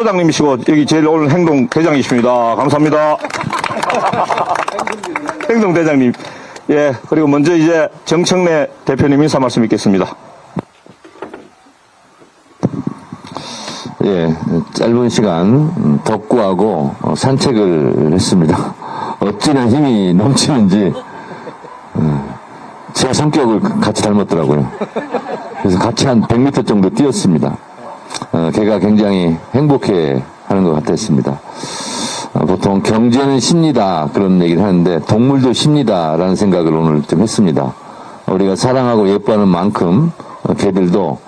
소장님이시고 여기 제일 오늘 행동대장이십니다. 감사합니다. 행동대장님. 예, 그리고 먼저 이제 정청래 대표님 인사 말씀 있겠습니다. 예, 짧은 시간 덕구하고 산책을 했습니다. 어찌나 힘이 넘치는지 제 성격을 같이 닮았더라고요. 그래서 같이 한 100m 정도 뛰었습니다. 걔가 굉장히 행복해 하는 것 같았습니다. 보통 경제는 쉽니다 그런 얘기를 하는데 동물도 쉽니다 라는 생각을 오늘 좀 했습니다. 우리가 사랑하고 예뻐하는 만큼 걔들도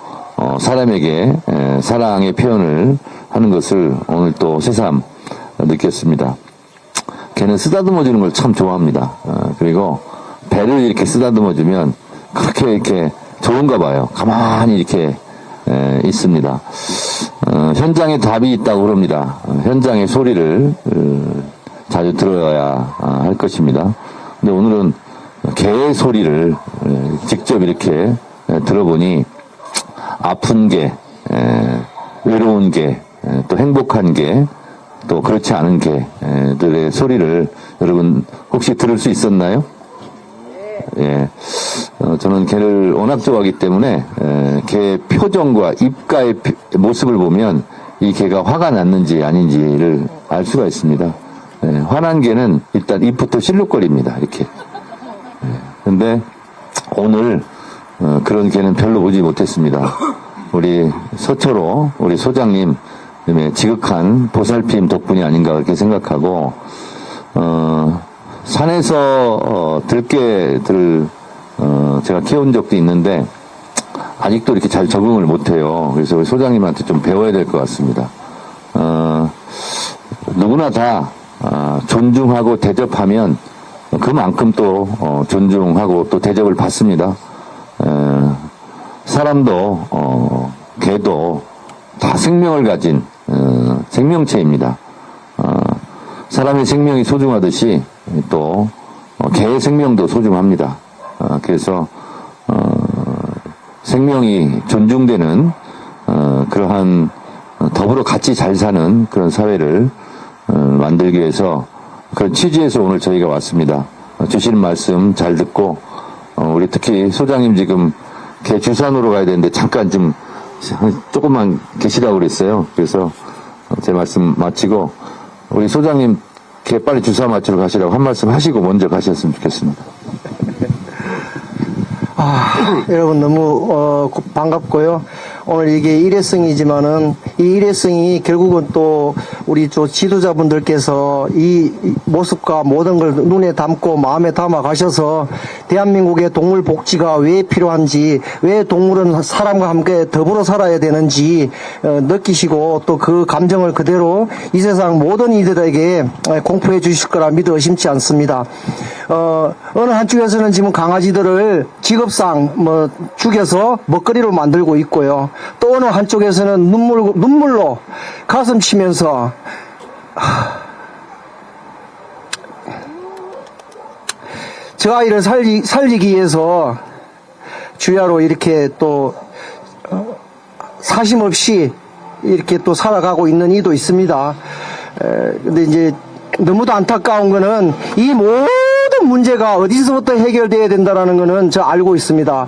사람에게 사랑의 표현을 하는 것을 오늘 또 새삼 느꼈습니다. 걔는 쓰다듬어 주는 걸 참 좋아합니다. 그리고 배를 이렇게 쓰다듬어 주면 그렇게 이렇게 좋은가 봐요. 가만히 이렇게 있습니다. 현장에 답이 있다고 그럽니다. 현장의 소리를 자주 들어야 할 것입니다. 근데 오늘은 개의 소리를 직접 이렇게 들어보니 아픈 게, 외로운 게, 또 행복한 게, 또 그렇지 않은 개들의 소리를 여러분 혹시 들을 수 있었나요? 예. 저는 개를 워낙 좋아하기 때문에, 개의 표정과 입가의 모습을 보면 이 개가 화가 났는지 아닌지를 알 수가 있습니다. 화난 개는 일단 입부터 실룩거립니다. 이렇게. 근데 오늘 그런 개는 별로 보지 못했습니다. 우리 서초로 우리 소장님 지극한 보살핌 덕분이 아닌가 그렇게 생각하고 산에서 들깨들 제가 키운 적도 있는데 아직도 이렇게 잘 적응을 못해요. 그래서 우리 소장님한테 좀 배워야 될 것 같습니다. 누구나 다 존중하고 대접하면 그만큼 또 존중하고 또 대접을 받습니다. 사람도 개도 다 생명을 가진 생명체입니다. 사람의 생명이 소중하듯이 또 개의 생명도 소중합니다. 그래서 생명이 존중되는 그러한 더불어 같이 잘 사는 그런 사회를 만들기 위해서 그런 취지에서 오늘 저희가 왔습니다. 주시는 말씀 잘 듣고 우리 특히 소장님 지금 개 주산으로 가야 되는데 잠깐 좀 조금만 계시라고 그랬어요. 그래서 제 말씀 마치고 우리 소장님 개 빨리 주사 맞추러 가시라고 한 말씀 하시고 먼저 가셨으면 좋겠습니다. 여러분 너무 반갑고요. 오늘 이게 일회성이지만은 이 일회성이 결국은 또 우리 지도자분들께서 이 모습과 모든 걸 눈에 담고 마음에 담아 가셔서 대한민국의 동물 복지가 왜 필요한지, 왜 동물은 사람과 함께 더불어 살아야 되는지 느끼시고 또 그 감정을 그대로 이 세상 모든 이들에게 공포해 주실 거라 믿어 의심치 않습니다. 어느 한쪽에서는 지금 강아지들을 직업상 죽여서 먹거리로 만들고 있고요. 또 어느 한쪽에서는 눈물로 가슴 치면서 저 아이를 살리기 위해서 주야로 이렇게 또 사심 없이 이렇게 또 살아가고 있는 이도 있습니다. 근데 이제 너무도 안타까운 거는 이 모든 문제가 어디서부터 해결돼야 된다는 거는 저 알고 있습니다.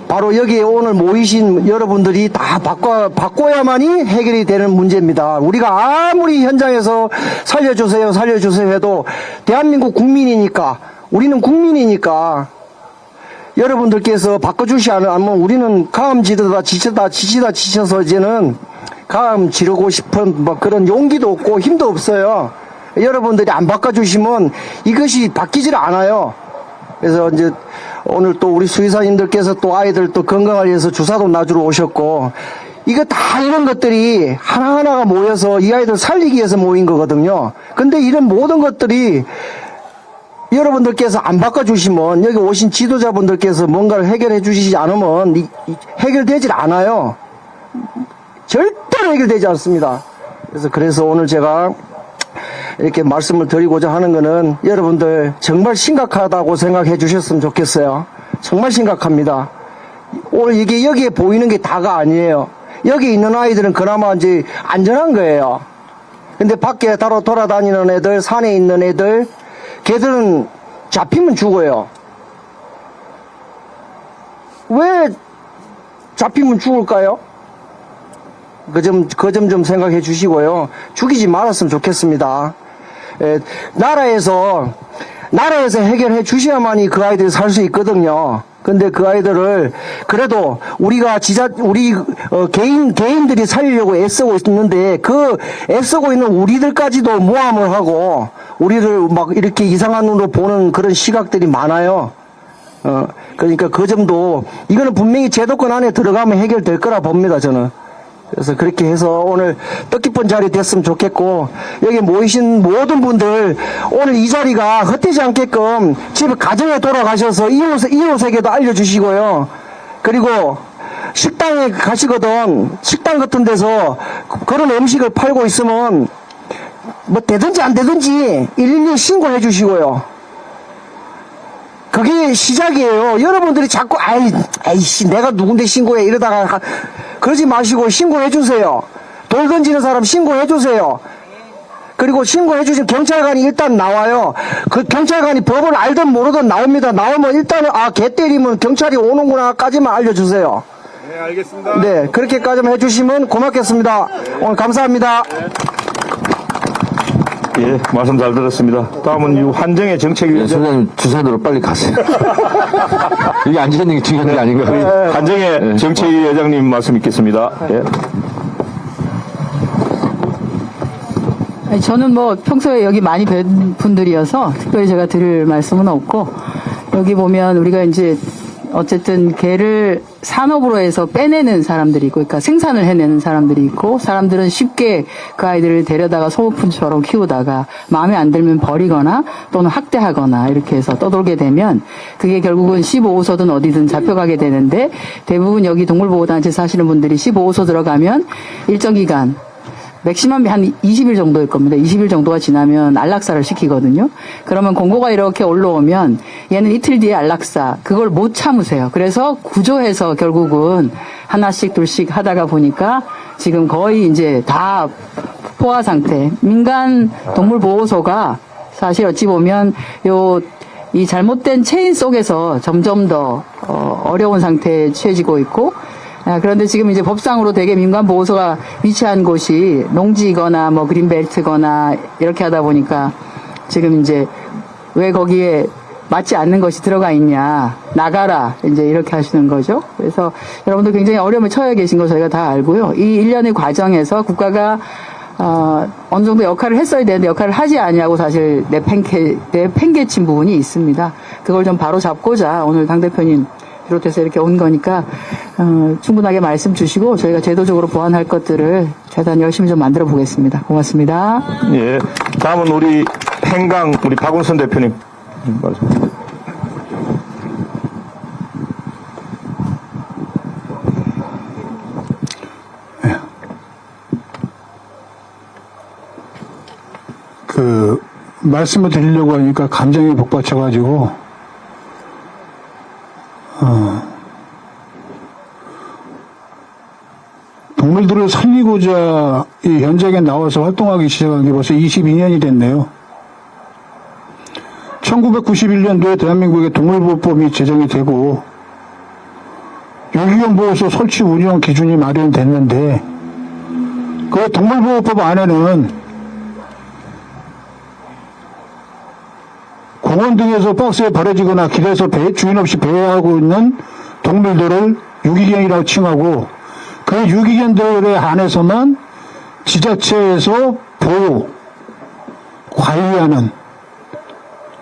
바로 여기에 오늘 모이신 여러분들이 다 바꿔야만이 해결이 되는 문제입니다. 우리가 아무리 현장에서 살려주세요 해도 대한민국 국민이니까, 우리는 국민이니까 여러분들께서 바꿔주시 않으면 우리는 가음 지치셔서 이제는 가음 지르고 싶은 그런 용기도 없고 힘도 없어요. 여러분들이 안 바꿔주시면 이것이 바뀌질 않아요. 그래서 이제 오늘 또 우리 수의사님들께서 또 아이들 또 건강을 위해서 주사도 놔주러 오셨고, 이거 다 이런 것들이 하나하나가 모여서 이 아이들 살리기 위해서 모인 거거든요. 근데 이런 모든 것들이 여러분들께서 안 바꿔주시면, 여기 오신 지도자분들께서 뭔가를 해결해 주시지 않으면 해결되질 않아요. 절대로 해결되지 않습니다. 그래서 오늘 제가 이렇게 말씀을 드리고자 하는 거는 여러분들 정말 심각하다고 생각해 주셨으면 좋겠어요. 정말 심각합니다. 오늘 이게 여기에 보이는 게 다가 아니에요. 여기 있는 아이들은 그나마 이제 안전한 거예요. 근데 밖에 돌아다니는 애들, 산에 있는 애들, 걔들은 잡히면 죽어요. 왜 잡히면 죽을까요? 그 점 좀 생각해 주시고요. 죽이지 말았으면 좋겠습니다. 나라에서 해결해 주셔야만이 그 아이들이 살 수 있거든요. 근데 그 아이들을 그래도 우리가 개인들이 살리려고 애쓰고 있는데 그 애쓰고 있는 우리들까지도 모함을 하고 우리를 막 이렇게 이상한 눈으로 보는 그런 시각들이 많아요. 그러니까 그 점도 이거는 분명히 제도권 안에 들어가면 해결될 거라 봅니다, 저는. 그래서 그렇게 해서 오늘 뜻깊은 자리 됐으면 좋겠고, 여기 모이신 모든 분들 오늘 이 자리가 헛되지 않게끔 집에 가정에 돌아가셔서 이웃에게도 알려주시고요. 그리고 식당에 가시거든 식당 같은 데서 그런 음식을 팔고 있으면 뭐 되든지 안 되든지 112 신고해 주시고요. 그게 시작이에요. 여러분들이 자꾸 아이씨 내가 누군데 신고해 이러다가 그러지 마시고 신고해 주세요. 돌 던지는 사람 신고해 주세요. 그리고 신고해 주신 경찰관이 일단 나와요. 그 경찰관이 법을 알든 모르든 나옵니다. 나오면 일단은 개 때리면 경찰이 오는구나까지만 알려주세요. 네, 알겠습니다. 네, 그렇게까지만 해주시면 고맙겠습니다. 오늘 감사합니다. 예, 말씀 잘 들었습니다. 다음은 이 한정의 정책위원장. 소장님 주산으로 빨리 가세요. 이게 앉으시는 게 중요한 게 아닌가요? 한정의 정책위 회장님 말씀 있겠습니다. 예. 아니, 저는 뭐 평소에 여기 많이 뵌 분들이어서 특별히 제가 드릴 말씀은 없고, 여기 보면 우리가 이제 어쨌든 개를 산업으로 해서 빼내는 사람들이 있고, 그러니까 생산을 해내는 사람들이 있고, 사람들은 쉽게 그 아이들을 데려다가 소모품처럼 키우다가 마음에 안 들면 버리거나 또는 학대하거나 이렇게 해서 떠돌게 되면 그게 결국은 15호소든 어디든 잡혀가게 되는데, 대부분 여기 동물보호단체 사시는 분들이 15호소 들어가면 일정 기간 맥시멈이 한 20일 정도일 겁니다. 20일 정도가 지나면 안락사를 시키거든요. 그러면 공고가 이렇게 올라오면 얘는 이틀 뒤에 안락사, 그걸 못 참으세요. 그래서 구조해서 결국은 하나씩 둘씩 하다가 보니까 지금 거의 이제 다 포화 상태. 민간 동물보호소가 사실 어찌 보면 이 잘못된 체인 속에서 점점 더 어려운 상태에 처해지고 있고, 그런데 지금 이제 법상으로 되게 민간 보호소가 위치한 곳이 농지거나 뭐 그린벨트거나 이렇게 하다 보니까 지금 이제 왜 거기에 맞지 않는 것이 들어가 있냐, 나가라, 이제 이렇게 하시는 거죠. 그래서 여러분들 굉장히 어려움에 처해 계신 거 저희가 다 알고요. 이 일련의 과정에서 국가가 어느 정도 역할을 했어야 되는데 역할을 하지 않냐고 사실 내팽개친 부분이 있습니다. 그걸 좀 바로 잡고자 오늘 당대표님 비롯해서 이렇게 온 거니까 충분하게 말씀 주시고 저희가 제도적으로 보완할 것들을 최대한 열심히 좀 만들어 보겠습니다. 고맙습니다. 예. 다음은 우리 행강 우리 박운선 대표님 말씀. 말씀을 드리려고 하니까 감정이 복받쳐가지고, 동물들을 살리고자 이 현장에 나와서 활동하기 시작한 게 벌써 22년이 됐네요. 1991년도에 대한민국의 동물보호법이 제정이 되고, 유기견 보호소 설치 운영 기준이 마련됐는데, 그 동물보호법 안에는 공원 등에서 박스에 버려지거나 길에서 주인 없이 배회하고 있는 동물들을 유기견이라고 칭하고, 그 유기견들에 한해서만 지자체에서 보호, 관리하는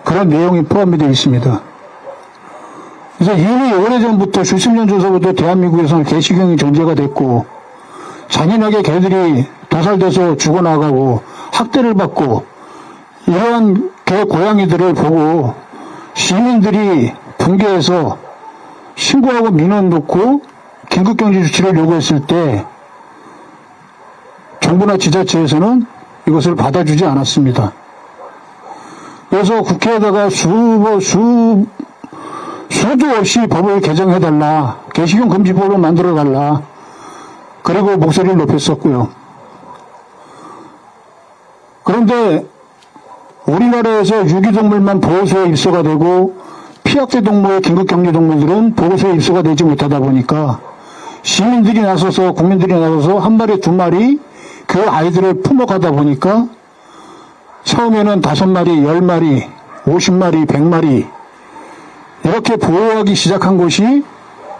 그런 내용이 포함이 되어 있습니다. 그래서 이미 오래전부터 수십 년 전서부터 대한민국에서는 개식용이 존재가 됐고, 잔인하게 개들이 도살돼서 죽어나가고 학대를 받고, 이러한 개 고양이들을 보고 시민들이 분개해서 신고하고 민원 넣고 긴급경제 조치를 요구했을 때 정부나 지자체에서는 이것을 받아주지 않았습니다. 그래서 국회에다가 수도 없이 법을 개정해달라, 개식용 금지법을 만들어달라, 그리고 목소리를 높였었고요. 그런데 우리나라에서 유기동물만 보호소에 입소가 되고 피약대 동물, 긴급격리 동물들은 보호소에 입소가 되지 못하다 보니까 시민들이 나서서, 국민들이 나서서 한 마리, 두 마리 그 아이들을 품어가다 보니까 처음에는 5마리, 10마리, 50마리, 100마리 이렇게 보호하기 시작한 곳이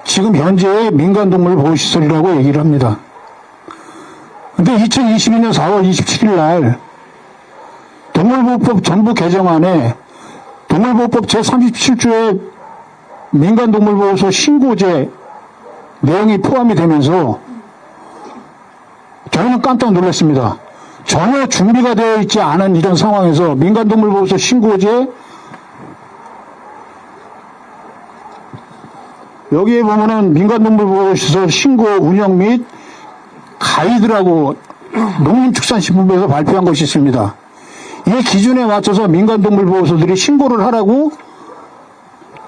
지금 현재의 민간동물 보호시설이라고 얘기를 합니다. 근데 2022년 4월 27일 날 동물보호법 전부 개정안에 동물보호법 제37조에 민간동물보호소 신고제 내용이 포함이 되면서 저희는 깜짝 놀랐습니다. 전혀 준비가 되어 있지 않은 이런 상황에서 민간동물보호소 신고제, 여기에 보면은 민간동물보호시설 신고 운영 및 가이드라고 농림축산식품부에서 발표한 것이 있습니다. 이 기준에 맞춰서 민간동물보호소들이 신고를 하라고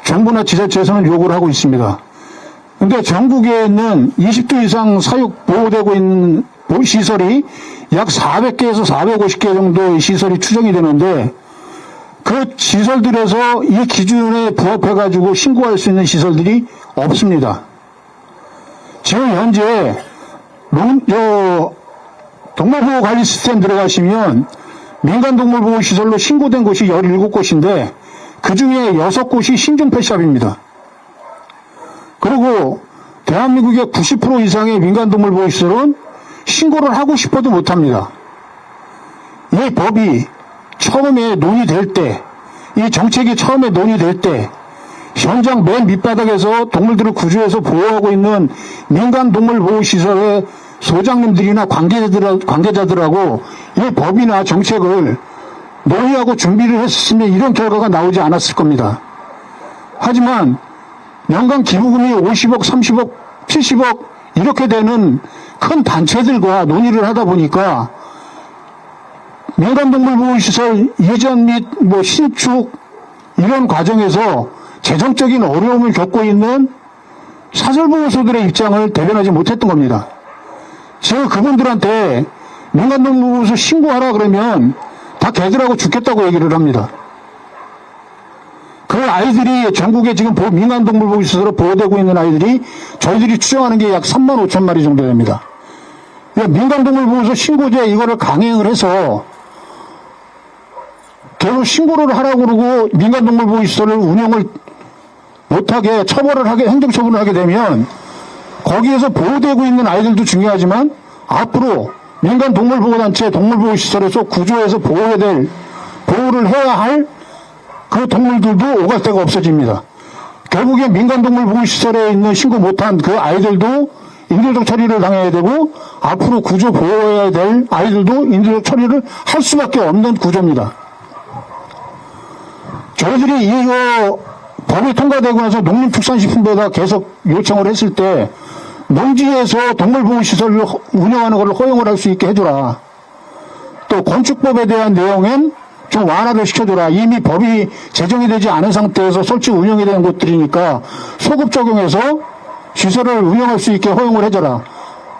정부나 지자체에서는 요구를 하고 있습니다. 근데 전국에 있는 20도 이상 사육 보호되고 있는 시설이 약 400개에서 450개 정도의 시설이 추정이 되는데 그 시설들에서 이 기준에 부합해가지고 신고할 수 있는 시설들이 없습니다. 지금 현재 동물보호관리 시스템 들어가시면 민간동물보호시설로 신고된 곳이 17곳인데 그 중에 6곳이 신종펫샵입니다. 그리고 대한민국의 90% 이상의 민간동물보호시설은 신고를 하고 싶어도 못합니다. 이 법이 처음에 논의될 때, 이 정책이 처음에 논의될 때 현장 맨 밑바닥에서 동물들을 구조해서 보호하고 있는 민간동물보호시설의 소장님들이나 관계자들하고 이 법이나 정책을 논의하고 준비를 했으면 이런 결과가 나오지 않았을 겁니다. 하지만 연간 기부금이 50억, 30억, 70억 이렇게 되는 큰 단체들과 논의를 하다 보니까 민간동물보호시설 예전 및 신축 이런 과정에서 재정적인 어려움을 겪고 있는 사설보호소들의 입장을 대변하지 못했던 겁니다. 제가 그분들한테 민간동물보호소 신고하라 그러면 다 걔들하고 죽겠다고 얘기를 합니다. 그 아이들이 전국에 지금 민간동물보호시설로 보호되고 있는 아이들이 저희들이 추정하는 게 약 3만 5천 마리 정도 됩니다. 민간동물보호소 신고제 이거를 강행을 해서 결국 신고를 하라고 그러고 민간동물보호시설을 운영을 못하게 행정처분을 하게 되면 거기에서 보호되고 있는 아이들도 중요하지만 앞으로 민간동물보호단체 동물보호시설에서 구조해서 보호를 해야 할 그 동물들도 오갈 데가 없어집니다. 결국에 민간동물보호시설에 있는 신고 못한 그 아이들도 인도적 처리를 당해야 되고 앞으로 구조 보호해야 될 아이들도 인도적 처리를 할 수밖에 없는 구조입니다. 저희들이 이거 법이 통과되고 나서 농림축산식품부에다 계속 요청을 했을 때 농지에서 동물보호시설을 운영하는 것을 허용을 할 수 있게 해줘라. 또 건축법에 대한 내용엔 좀 완화를 시켜줘라. 이미 법이 제정이 되지 않은 상태에서 설치 운영이 되는 곳들이니까 소급 적용해서 시설을 운영할 수 있게 허용을 해줘라.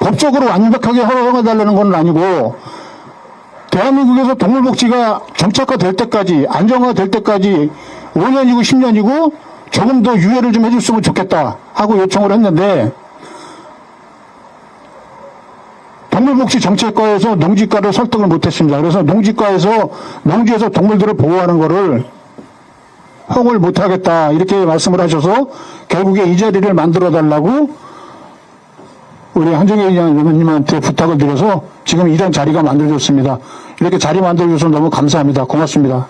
법적으로 완벽하게 허용해달라는 건 아니고 대한민국에서 동물복지가 정착화될 때까지 안정화될 때까지 5년이고 10년이고 조금 더 유예를 좀 해줬으면 좋겠다 하고 요청을 했는데 동물복지 정책과에서 농지과를 설득을 못했습니다. 그래서 농지에서 동물들을 보호하는 거를 허용을 못하겠다 이렇게 말씀을 하셔서 결국에 이 자리를 만들어 달라고 우리 한정혜 의원님한테 부탁을 드려서 지금 이런 자리가 만들어졌습니다. 이렇게 자리 만들어줘서 너무 감사합니다. 고맙습니다.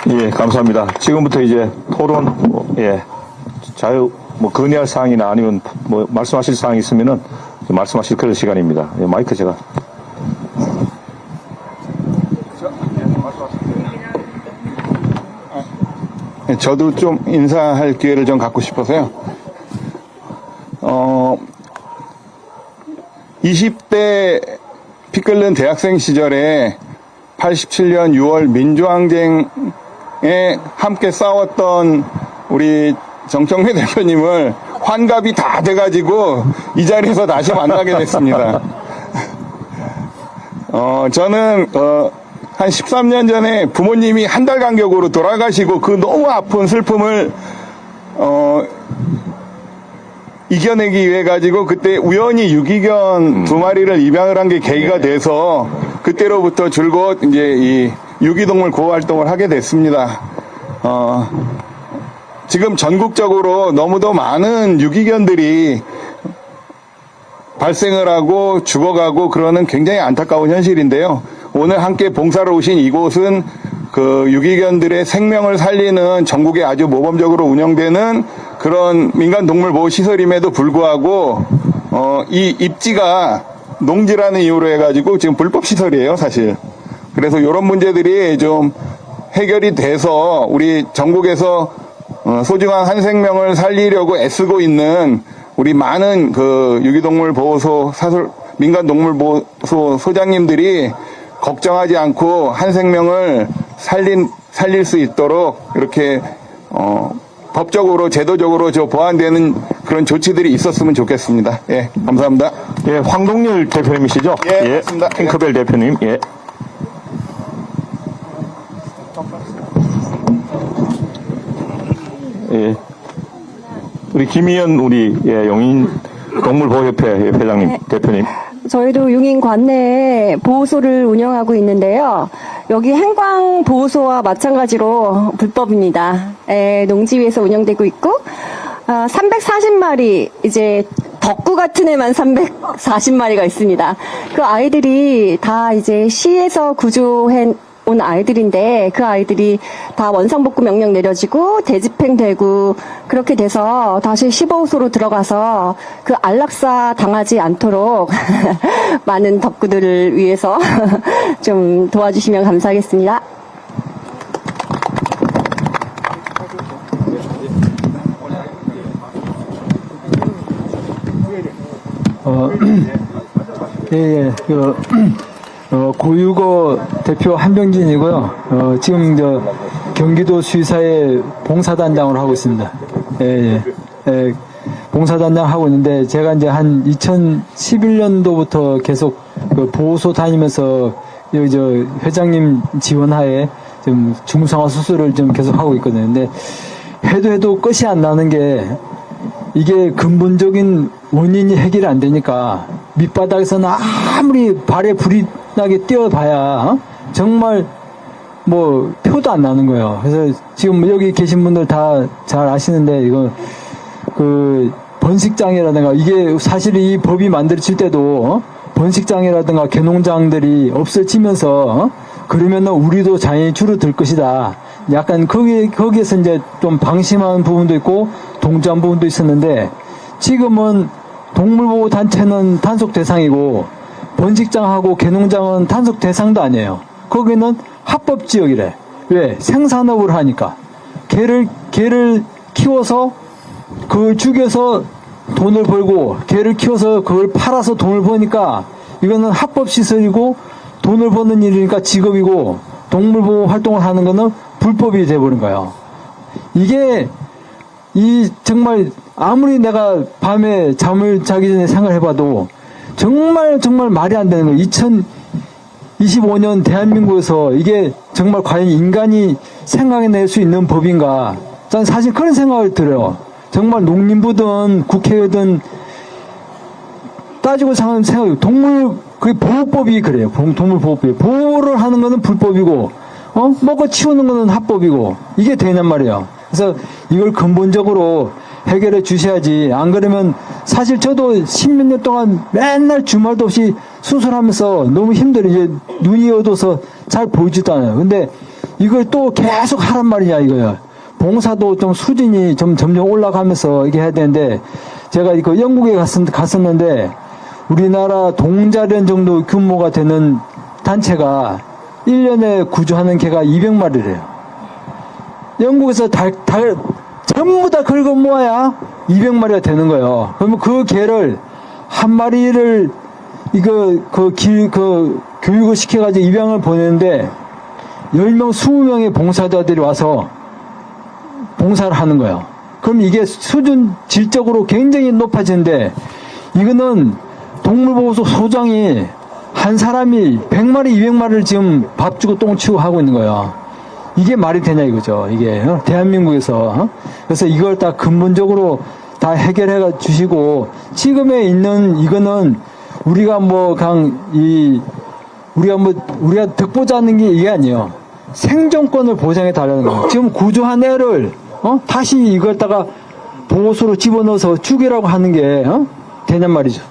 예, 감사합니다. 지금부터 이제 토론, 건의할 사항이나 아니면 말씀하실 사항이 있으면은 말씀하실 그런 시간입니다. 예, 마이크 제가. 저도 좀 인사할 기회를 좀 갖고 싶어서요. 20대 피 끓는 대학생 시절에 87년 6월 민주항쟁에 함께 싸웠던 우리 정청래 대표님을 환갑이 다 돼가지고 이 자리에서 다시 만나게 됐습니다. 저는 한 13년 전에 부모님이 한 달 간격으로 돌아가시고 그 너무 아픈 슬픔을 이겨내기 위해 가지고 그때 우연히 유기견 2마리를 입양을 한 게 계기가 돼서 그때로부터 줄곧 이제 이 유기동물 구호 활동을 하게 됐습니다. 지금 전국적으로 너무도 많은 유기견들이 발생을 하고 죽어가고 그러는 굉장히 안타까운 현실인데요. 오늘 함께 봉사를 오신 이곳은 그 유기견들의 생명을 살리는 전국에 아주 모범적으로 운영되는 그런 민간동물보호시설임에도 불구하고 이 입지가 농지라는 이유로 해가지고 지금 불법시설이에요, 사실. 그래서 이런 문제들이 좀 해결이 돼서 우리 전국에서 소중한 한 생명을 살리려고 애쓰고 있는 우리 많은 그 유기동물 보호소 민간동물보호소 소장님들이 걱정하지 않고 한 생명을 살릴 수 있도록 이렇게 법적으로 제도적으로 보완되는 그런 조치들이 있었으면 좋겠습니다. 예, 감사합니다. 예, 황동열 대표님이시죠? 예, 맞습니다. 핑크벨 대표님. 예. 예. 우리 김희연 용인 동물보호협회 회장님, 네. 대표님. 저희도 용인 관내에 보호소를 운영하고 있는데요. 여기 행광보호소와 마찬가지로 불법입니다. 농지 위에서 운영되고 있고 340마리 이제 덕구 같은 애만 340마리가 있습니다. 그 아이들이 다 이제 시에서 구조해 온 아이들인데 그 아이들이 다 원상복구 명령 내려지고 대집행되고 그렇게 돼서 다시 시보호소로 들어가서 그 안락사 당하지 않도록 많은 덕구들을 위해서 좀 도와주시면 감사하겠습니다. 고유거 대표 한병진이고요. 지금 경기도 수의사의 봉사단장을 하고 있습니다. 봉사단장 하고 있는데 제가 이제 한 2011년도부터 계속 그 보호소 다니면서 여기 회장님 지원하에 좀 중성화 수술을 좀 계속 하고 있거든요. 근데 해도 끝이 안 나는 게 이게 근본적인 원인이 해결이 안 되니까 밑바닥에서는 아무리 발에 불이 나게 뛰어봐야 정말 뭐 표도 안 나는 거예요. 그래서 지금 여기 계신 분들 다 잘 아시는데 이거 그 번식장애라든가 이게 사실 이 법이 만들어질 때도 번식장애라든가 개농장들이 없어지면서 그러면은 우리도 자연히 줄어들 것이다. 약간 거기에서 이제 좀 방심한 부분도 있고 동조한 부분도 있었는데 지금은 동물보호 단체는 단속 대상이고 번식장하고 개농장은 단속 대상도 아니에요. 거기는 합법 지역이래. 왜? 생산업을 하니까. 개를 키워서 그걸 죽여서 돈을 벌고 개를 키워서 그걸 팔아서 돈을 버니까 이거는 합법 시설이고 돈을 버는 일이니까 직업이고 동물보호 활동을 하는 거는 불법이 돼버린 거예요. 이게 정말 아무리 내가 밤에 잠을 자기 전에 생각해봐도 정말 말이 안 되는 거예요. 2025년 대한민국에서 이게 정말 과연 인간이 생각해낼 수 있는 법인가? 저는 사실 그런 생각을 들어요. 정말 농림부든 국회든 따지고 생각해요. 그 보호법이 그래요. 동물보호법이. 보호를 하는 거는 불법이고, 먹고 치우는 거는 합법이고, 이게 되냔 말이에요. 그래서 이걸 근본적으로 해결해 주셔야지. 안 그러면 사실 저도 10몇 년 동안 맨날 주말도 없이 수술하면서 너무 힘들어요. 이제 눈이 어두워서 잘 보이지도 않아요. 근데 이걸 또 계속 하란 말이냐 이거예요. 봉사도 좀 수준이 좀 점점 올라가면서 이게 해야 되는데 제가 이거 영국에 갔었는데 우리나라 동자련 정도 규모가 되는 단체가 1년에 구조하는 개가 200마리래요. 영국에서 전부 다 긁어 모아야 200마리가 되는 거예요. 그러면 그 개를 한 마리를 교육을 시켜가지고 입양을 보내는데 10명, 20명의 봉사자들이 와서 봉사를 하는 거예요. 그럼 이게 수준 질적으로 굉장히 높아지는데 이거는 동물보호소 소장이 한 사람이 100마리, 200마리를 지금 밥 주고 똥 치고 하고 있는 거야. 이게 말이 되냐 이거죠. 이게 대한민국에서. 그래서 이걸 다 근본적으로 다 해결해 주시고 지금에 있는 이거는 우리가 우리가 득보자는 게 이게 아니에요. 생존권을 보장해 달라는 거예요. 지금 구조한 애를 다시 이걸 다가 보호소로 집어넣어서 죽이라고 하는 게 되냔 말이죠.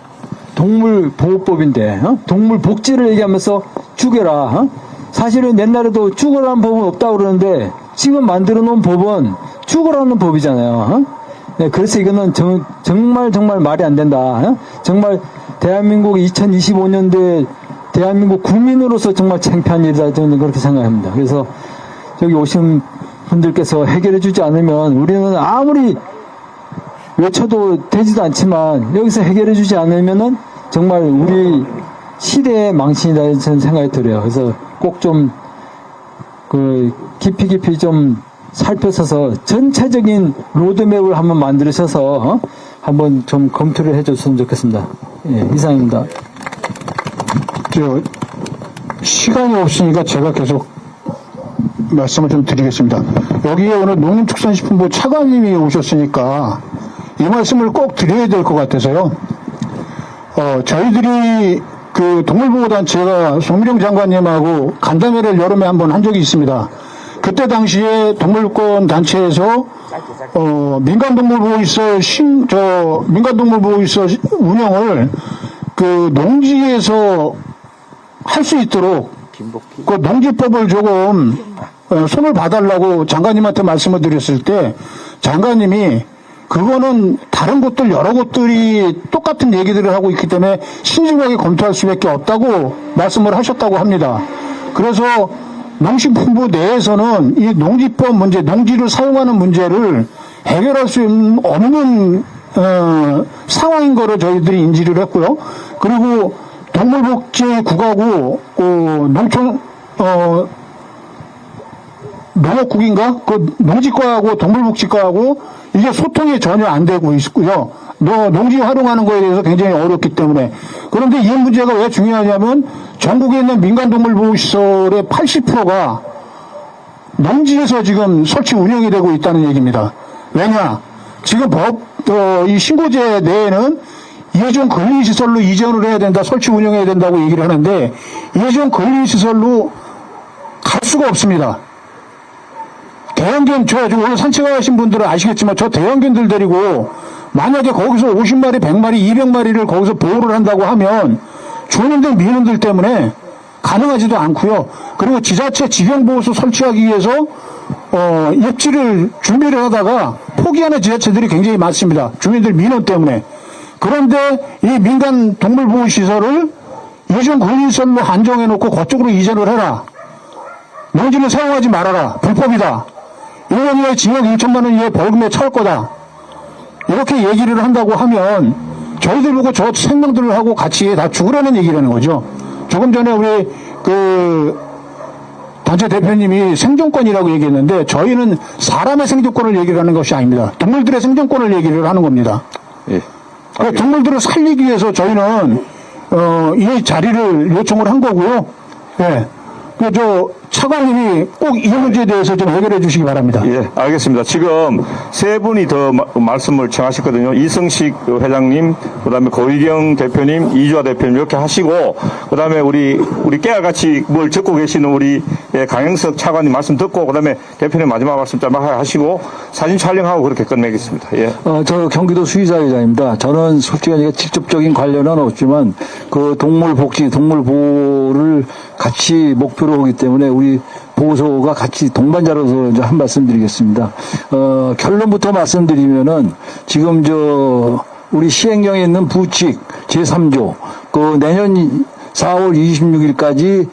동물보호법인데 동물 복지를 얘기하면서 죽여라. 사실은 옛날에도 죽으라는 법은 없다고 그러는데 지금 만들어 놓은 법은 죽으라는 법이잖아요. 네, 그래서 이거는 정말 말이 안 된다. 정말 대한민국 2025년도에 대한민국 국민으로서 정말 창피한 일이다. 저는 그렇게 생각합니다. 그래서 여기 오신 분들께서 해결해 주지 않으면 우리는 아무리 외쳐도 되지도 않지만 여기서 해결해 주지 않으면은 정말 우리 시대의 망신이다 저는 생각이 들어요. 그래서 꼭 좀 깊이 좀 살펴서 전체적인 로드맵을 한번 만들으셔서 한번 좀 검토를 해줬으면 좋겠습니다. 예, 이상입니다. 시간이 없으니까 제가 계속 말씀을 좀 드리겠습니다. 여기에 오늘 농림축산식품부 차관님이 오셨으니까 이 말씀을 꼭 드려야 될 것 같아서요. 저희들이 그 동물보호단체가 송미령 장관님하고 간담회를 여름에 한번 한 적이 있습니다. 그때 당시에 동물권 단체에서 민간동물보호시설 운영을 그 농지에서 할 수 있도록 그 농지법을 조금 손을 봐달라고 장관님한테 말씀을 드렸을 때 장관님이 그거는 다른 곳들 여러 곳들이 똑같은 얘기들을 하고 있기 때문에 신중하게 검토할 수밖에 없다고 말씀을 하셨다고 합니다. 그래서 농식품부 내에서는 이 농지법 문제, 농지를 사용하는 문제를 해결할 수 없는 상황인 거로 저희들이 인지를 했고요. 그리고 동물복지국하고 농업국인가? 그 농지과하고 동물복지과하고 이게 소통이 전혀 안 되고 있고요. 농지 활용하는 거에 대해서 굉장히 어렵기 때문에. 그런데 이 문제가 왜 중요하냐면 전국에 있는 민간동물보호시설의 80%가 농지에서 지금 설치 운영이 되고 있다는 얘기입니다. 왜냐? 지금 이 신고제 내에는 예전 근린시설로 이전을 해야 된다, 설치 운영해야 된다고 얘기를 하는데 예전 근린시설로 갈 수가 없습니다. 대형견, 오늘 산책하신 분들은 아시겠지만 저 대형견들 데리고 만약에 거기서 50마리, 100마리, 200마리를 거기서 보호를 한다고 하면 주민들, 민원들 때문에 가능하지도 않고요. 그리고 지자체 직영보호소 설치하기 위해서 입지를 준비를 하다가 포기하는 지자체들이 굉장히 많습니다. 주민들 민원 때문에. 그런데 이 민간 동물보호시설을 예전 근린시설로 한정해놓고 그쪽으로 이전을 해라. 농지는 사용하지 말아라. 불법이다. 1년 이하의 징역 2천만 원 이하의 벌금에 처할 거다. 이렇게 얘기를 한다고 하면 저희들 보고 저 생명들을 하고 같이 다 죽으라는 얘기라는 거죠. 조금 전에 우리 단체 대표님이 생존권이라고 얘기했는데 저희는 사람의 생존권을 얘기를 하는 것이 아닙니다. 동물들의 생존권을 얘기를 하는 겁니다. 예. 동물들을 살리기 위해서 저희는 이 자리를 요청을 한 거고요. 예. 차관님이 꼭 이 문제에 대해서 좀 해결해 주시기 바랍니다. 예, 알겠습니다. 지금 세 분이 더 말씀을 청하셨거든요. 이승식 회장님, 그 다음에 고일경 대표님, 이주아 대표님 이렇게 하시고, 그 다음에 우리 깨알같이 뭘 적고 계시는 우리 강영석 차관님 말씀 듣고, 그 다음에 대표님 마지막 말씀 짤막 하시고, 사진 촬영하고 그렇게 끝내겠습니다. 예. 저 경기도 수의사회장입니다. 저는 솔직히 직접적인 관련은 없지만, 그 동물복지, 동물보호를 같이 목표로 하기 때문에 우리 보호소가 같이 동반자로서 이제 한 말씀 드리겠습니다. 결론부터 말씀드리면은 지금 우리 시행령에 있는 부칙 제3조 그 내년 4월 26일까지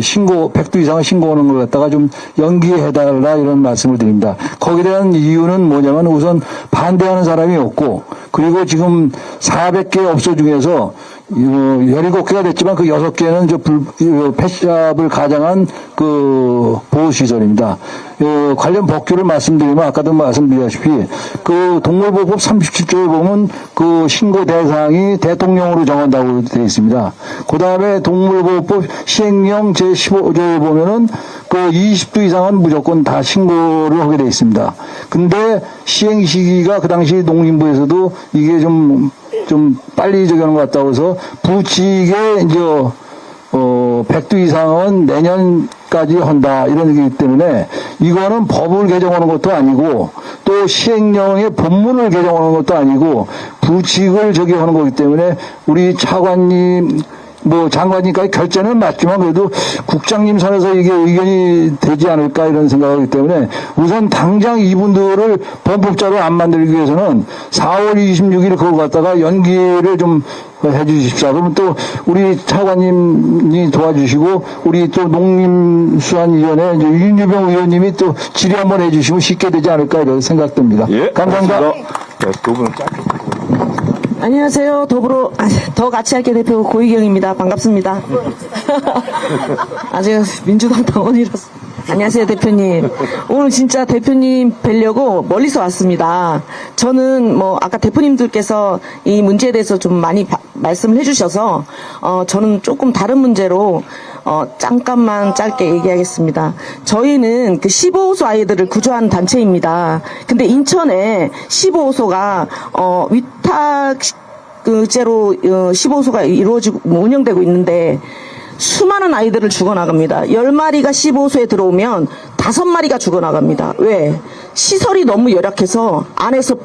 신고 100두 이상의 신고하는 걸 갖다가 좀 연기해달라 이런 말씀을 드립니다. 거기에 대한 이유는 뭐냐면 우선 반대하는 사람이 없고 그리고 지금 400개 업소 중에서 17개가 됐지만 그 6개는 펫샵을 가장한 그 보호시설입니다. 관련 법규를 말씀드리면 아까도 말씀드렸다시피 그 동물보호법 37조에 보면 그 신고 대상이 대통령으로 정한다고 되어 있습니다. 그 다음에 동물보호법 시행령 제15조에 보면은 그 20두 이상은 무조건 다 신고를 하게 되어 있습니다. 근데 시행 시기가 그 당시 농림부에서도 이게 좀 빨리 저기 하는 것 같다고 해서 부칙에 이제 100두 이상은 내년까지 한다 이런 얘기이기 때문에 이거는 법을 개정하는 것도 아니고 또 시행령의 본문을 개정하는 것도 아니고 부칙을 저기 하는 거기 때문에 우리 차관님 장관님까지 결재는 맞지만 그래도 국장님 선에서 이게 의견이 되지 않을까 이런 생각하기 때문에 우선 당장 이분들을 범법자로 안 만들기 위해서는 4월 26일 그걸 갖다가 연기를 좀 해주십시오. 그러면 또 우리 차관님이 도와주시고 우리 또 농림수산위원회 윤유병 의원님이 또 질의 한번 해주시면 쉽게 되지 않을까 이런 생각됩니다. 예, 감사합니다. 네, 두 분은 짧게. 안녕하세요. 더 같이 할게 대표 고희경입니다. 반갑습니다. 아직 민주당 당원이라서. 안녕하세요, 대표님. 오늘 진짜 대표님 뵈려고 멀리서 왔습니다. 저는 아까 대표님들께서 이 문제에 대해서 좀 많이 말씀을 해주셔서, 저는 조금 다른 문제로, 잠깐만 짧게 얘기하겠습니다. 저희는 그 15호소 아이들을 구조하는 단체입니다. 근데 인천에 15호소가, 위탁제로 15호소가 이루어지고, 운영되고 있는데, 수많은 아이들을 죽어나갑니다. 10마리가 15호소에 들어오면 5마리가 죽어나갑니다. 왜? 시설이 너무 열악해서 안에서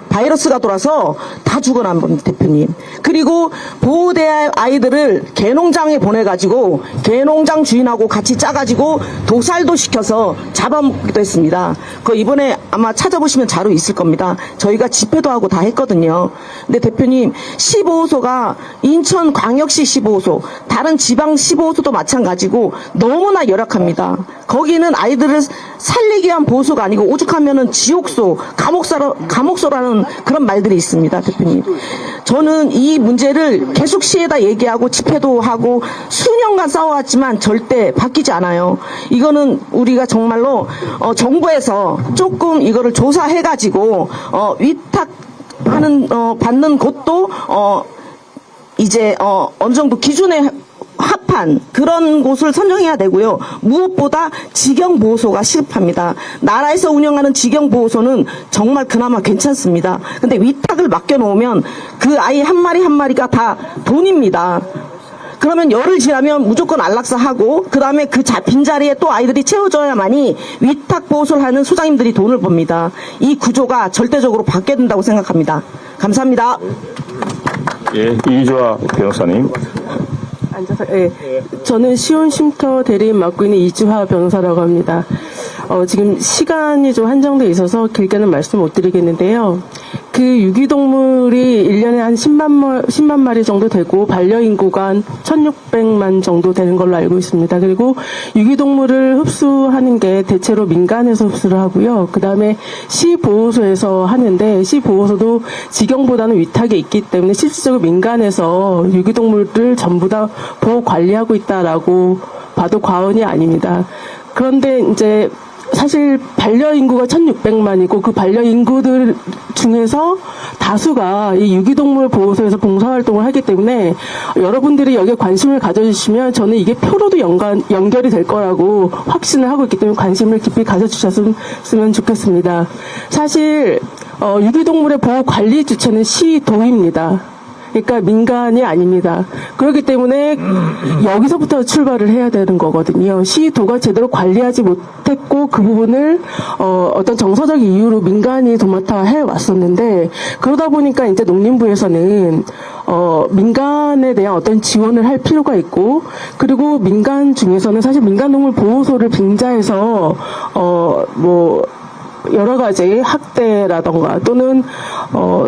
바이러스가 돌아서 다 죽어나갑니다, 대표님. 그리고 보호대의 아이들을 개농장에 보내가지고 개농장 주인하고 같이 짜가지고 도살도 시켜서 잡아먹기도 했습니다. 그 이번에 아마 찾아보시면 자료 있을 겁니다. 저희가 집회도 하고 다 했거든요. 근데 대표님 15호소가 인천광역시 15호소, 다른 지방 15호소도 마찬가지고 너무나 열악합니다. 거기는 아이들을 살리기 위한 보호소가 아니고 오죽하면은 지옥소, 감옥소라는 그런 말들이 있습니다, 대표님. 저는 이 문제를 계속 시에다 얘기하고 집회도 하고 수년간 싸워왔지만 절대 바뀌지 않아요. 이거는 우리가 정말로 정부에서 조금 이거를 조사해가지고 위탁하는 받는 곳도 이제 어느 정도 기준에 합한 그런 곳을 선정해야 되고요. 무엇보다 직영보호소가 시급합니다. 나라에서 운영하는 직영보호소는 정말 그나마 괜찮습니다. 근데 위탁을 맡겨놓으면 그 아이 한 마리 한 마리가 다 돈입니다. 그러면 열흘 지나면 무조건 안락사하고 그 다음에 그 빈자리에 또 아이들이 채워져야만이 위탁보호소를 하는 소장님들이 돈을 법니다. 이 구조가 절대적으로 바뀌어야 된다고 생각합니다. 감사합니다. 예, 이주아 변호사님. 앉아서, 저는 시온쉼터 대리인 맡고 있는 이주하 변호사라고 합니다. 지금 시간이 좀 한정돼 있어서 길게는 말씀 못 드리겠는데요. 그 유기동물이 1년에 한 10만 마리 정도 되고 반려인구가 한 1,600만 정도 되는 걸로 알고 있습니다. 그리고 유기동물을 흡수하는 게 대체로 민간에서 흡수를 하고요. 그 다음에 시보호소에서 하는데 시보호소도 직영보다는 위탁이 있기 때문에 실질적으로 민간에서 유기동물을 전부 다 보호 관리하고 있다라고 봐도 과언이 아닙니다. 그런데 이제 사실 반려인구가 1,600만이고 그 반려인구들 중에서 다수가 이 유기동물 보호소에서 봉사활동을 하기 때문에 여러분들이 여기에 관심을 가져주시면 저는 이게 표로도 연결이 될 거라고 확신을 하고 있기 때문에 관심을 깊이 가져주셨으면 좋겠습니다. 사실 유기동물의 보호 관리 주체는 시도입니다. 그러니까 민간이 아닙니다. 그렇기 때문에 여기서부터 출발을 해야 되는 거거든요. 시도가 제대로 관리하지 못했고 그 부분을 어떤 정서적 이유로 민간이 도맡아 해왔었는데 그러다 보니까 이제 농림부에서는 민간에 대한 어떤 지원을 할 필요가 있고 그리고 민간 중에서는 사실 민간동물 보호소를 빙자해서 여러 가지 학대라던가 또는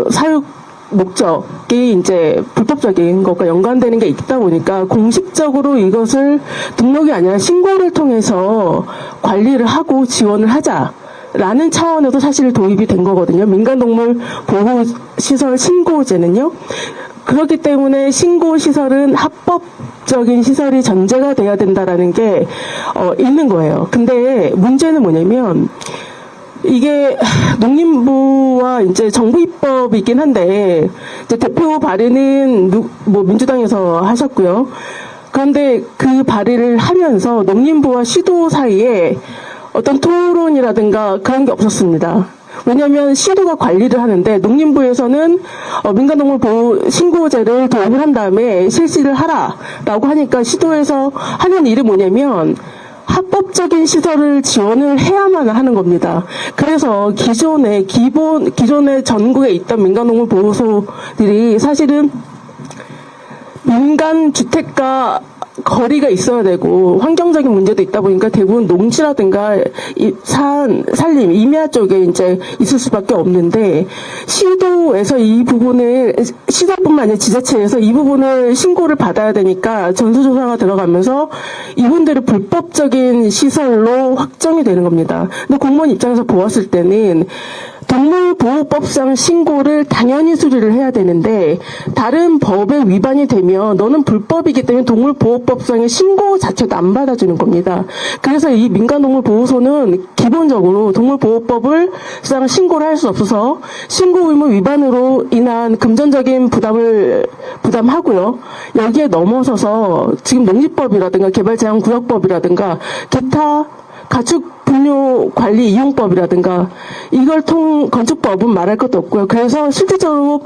사육 목적이 이제 불법적인 것과 연관되는 게 있다 보니까 공식적으로 이것을 등록이 아니라 신고를 통해서 관리를 하고 지원을 하자라는 차원에서 사실 도입이 된 거거든요. 민간동물 보호시설 신고제는요. 그렇기 때문에 신고 시설은 합법적인 시설이 전제가 돼야 된다라는 게 있는 거예요. 근데 문제는 뭐냐면 이게 농림부와 이제 정부 입법이긴 한데 이제 대표 발의는 민주당에서 하셨고요. 그런데 그 발의를 하면서 농림부와 시도 사이에 어떤 토론이라든가 그런 게 없었습니다. 왜냐하면 시도가 관리를 하는데 농림부에서는 민간동물 보호 신고제를 도입을 한 다음에 실시를 하라라고 하니까 시도에서 하는 일이 뭐냐면 합법적인 시설을 지원을 해야만 하는 겁니다. 그래서 기존에 전국에 있던 민간동물 보호소들이 사실은 민간 주택과 거리가 있어야 되고 환경적인 문제도 있다 보니까 대부분 농지라든가 산림, 임야 쪽에 이제 있을 수밖에 없는데 시도에서 이 부분을 시도뿐만 아니라 지자체에서 이 부분을 신고를 받아야 되니까 전수조사가 들어가면서 이분들을 불법적인 시설로 확정이 되는 겁니다. 근데 공무원 입장에서 보았을 때는 동물보호법상 신고를 당연히 수리를 해야 되는데 다른 법에 위반이 되면 너는 불법이기 때문에 동물보호법상의 신고 자체도 안 받아주는 겁니다. 그래서 이 민간동물보호소는 기본적으로 동물보호법을 상 신고를 할 수 없어서 신고 의무 위반으로 인한 금전적인 부담을 부담하고요. 여기에 넘어서서 지금 농지법이라든가 개발제한구역법이라든가 기타 가축 분뇨 관리 이용법이라든가 이걸 건축법은 말할 것도 없고요. 그래서 실질적으로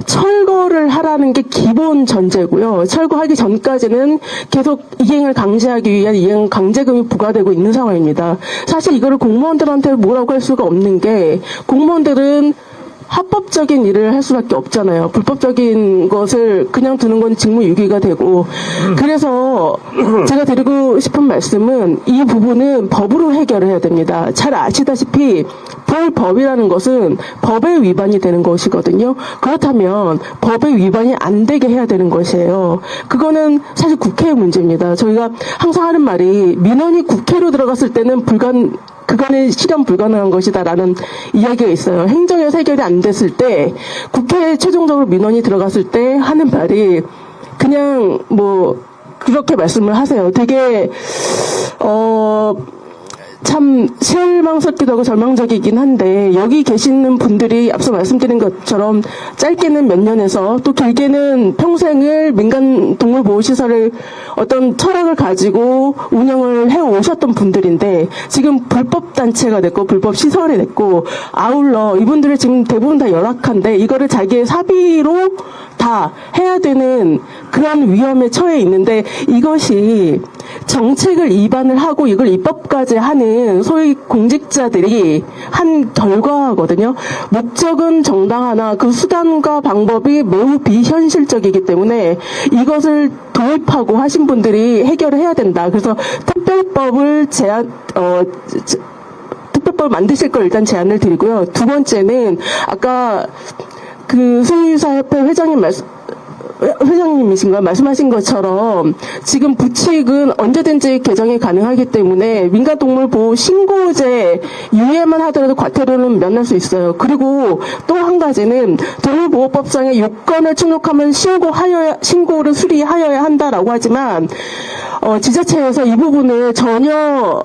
철거를 하라는 게 기본 전제고요. 철거하기 전까지는 계속 이행을 강제하기 위한 이행 강제금이 부과되고 있는 상황입니다. 사실 이거를 공무원들한테 뭐라고 할 수가 없는 게 공무원들은 합법적인 일을 할 수밖에 없잖아요. 불법적인 것을 그냥 두는 건 직무유기가 되고 그래서 제가 드리고 싶은 말씀은 이 부분은 법으로 해결을 해야 됩니다. 잘 아시다시피 불법이라는 것은 법의 위반이 되는 것이거든요. 그렇다면 법의 위반이 안 되게 해야 되는 것이에요. 그거는 사실 국회의 문제입니다. 저희가 항상 하는 말이 민원이 국회로 들어갔을 때는 그거는 실현 불가능한 것이다라는 이야기가 있어요. 행정에서 해결이 안 됐을 때 국회에 최종적으로 민원이 들어갔을 때 하는 말이 그냥 그렇게 말씀을 하세요. 되게 참 실망스럽기도 하고 절망적이긴 한데 여기 계시는 분들이 앞서 말씀드린 것처럼 짧게는 몇 년에서 또 길게는 평생을 민간동물보호시설을 어떤 철학을 가지고 운영을 해오셨던 분들인데 지금 불법단체가 됐고 불법시설이 됐고 아울러 이분들이 지금 대부분 다 열악한데 이거를 자기의 사비로 다 해야 되는 그런 위험에 처해 있는데 이것이 정책을 위반을 하고 이걸 입법까지 하는 소위 공직자들이 한 결과거든요. 목적은 정당하나 그 수단과 방법이 매우 비현실적이기 때문에 이것을 도입하고 하신 분들이 해결을 해야 된다. 그래서 특별법을 만드실 걸 일단 제안을 드리고요. 두 번째는 아까 수의사협회 회장님이신가 말씀하신 것처럼 지금 부칙은 언제든지 개정이 가능하기 때문에 민간동물보호 신고제 유예만 하더라도 과태료는 면할 수 있어요. 그리고 또 한 가지는 동물보호법상의 요건을 충족하면 신고를 수리하여야 한다라고 하지만 지자체에서 이 부분을 전혀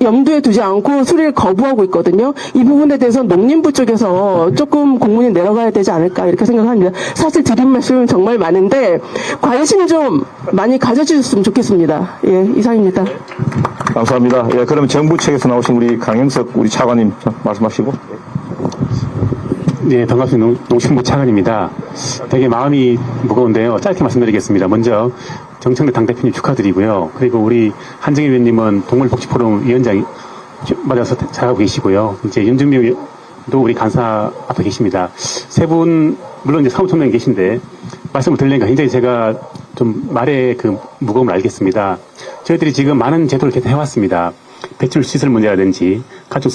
염두에 두지 않고 수리를 거부하고 있거든요. 이 부분에 대해서 농림부 쪽에서 조금 공문이 내려가야 되지 않을까 이렇게 생각합니다. 사실 드린 말씀은 정말 많은데 관심 좀 많이 가져주셨으면 좋겠습니다. 예, 이상입니다. 감사합니다. 예, 그러면 정부 측에서 나오신 우리 강영석 우리 차관님 말씀하시고. 네, 반갑습니다. 농식부 차관입니다. 되게 마음이 무거운데요. 짧게 말씀드리겠습니다. 먼저 정청래 당대표님 축하드리고요. 그리고 우리 한정희 의원님은 동물복지포럼 위원장 맞아서 잘하고 계시고요. 이제 윤준미 도 우리 간사 앞에 계십니다. 세 분 물론 이제 사무총장이 계신데 말씀을 드리려니까 굉장히 제가 좀 말의 그 무거움을 알겠습니다. 저희들이 지금 많은 제도를 개선해왔습니다. 배출 시설 문제라든지 가축